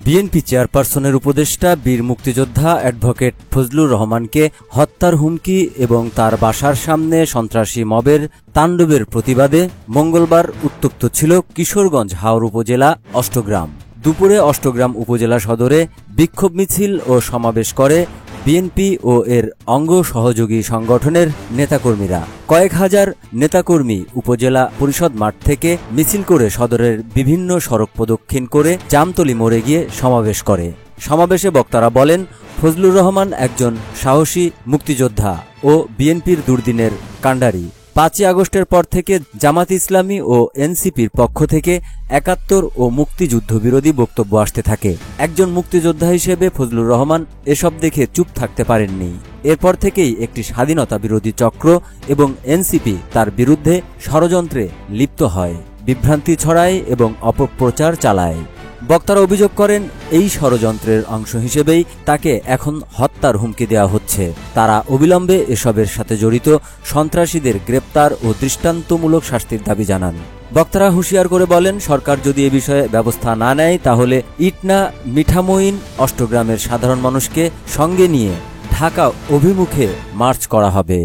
BNP চেয়ারপারসনের উপদেষ্টা বীর মুক্তিযোদ্ধা অ্যাডভোকেট ফজলুর রহমানকে হত্যার হুমকি এবং তার বাসার সামনে সন্ত্রাসী মবের তাণ্ডবের প্রতিবাদে মঙ্গলবার উত্তপ্ত ছিল কিশোরগঞ্জ হাওর উপজেলা অষ্টগ্রাম। দুপুরে অষ্টগ্রাম উপজেলা সদরে বিক্ষোভ মিছিল ও সমাবেশ করে বিএনপি ও এর অঙ্গ সহযোগী সংগঠনের নেতাকর্মীরা। কয়েক হাজার নেতাকর্মী উপজেলা পরিষদ মাঠ থেকে মিছিল করে সদরের বিভিন্ন সড়ক প্রদক্ষিণ করে জামতলী মোড়ে গিয়ে সমাবেশ করে। সমাবেশে বক্তারা বলেন, ফজলুর রহমান একজন সাহসী মুক্তিযোদ্ধা ও বিএনপির দুর্দিনের কাণ্ডারি। ৫ই আগস্টের পর থেকে জামাত ইসলামী ও এনসিপির পক্ষ থেকে একাত্তর ও মুক্তিযুদ্ধবিরোধী বক্তব্য আসতে থাকে। একজন মুক্তিযোদ্ধা হিসেবে ফজলুর রহমান এসব দেখে চুপ থাকতে পারেননি। এরপর থেকেই একটি স্বাধীনতা বিরোধী চক্র এবং এনসিপি তার বিরুদ্ধে ষড়যন্ত্রে লিপ্ত হয়, বিভ্রান্তি ছড়ায় এবং অপপ্রচার চালায়। বক্তারা অভিযোগ করেন, এই ষড়যন্ত্রের অংশ হিসেবেই তাকে এখন হত্যার হুমকি দেওয়া হচ্ছে। তারা অবিলম্বে এসবের সাথে জড়িত সন্ত্রাসীদের গ্রেপ্তার ও দৃষ্টান্তমূলক শাস্তির দাবি জানান। বক্তারা হুঁশিয়ার করে বলেন, সরকার যদি এ বিষয়ে ব্যবস্থা না নেয় তাহলে ইটনা মিঠামইন অষ্টগ্রামের সাধারণ মানুষকে সঙ্গে নিয়ে ঢাকা অভিমুখে মার্চ করা হবে।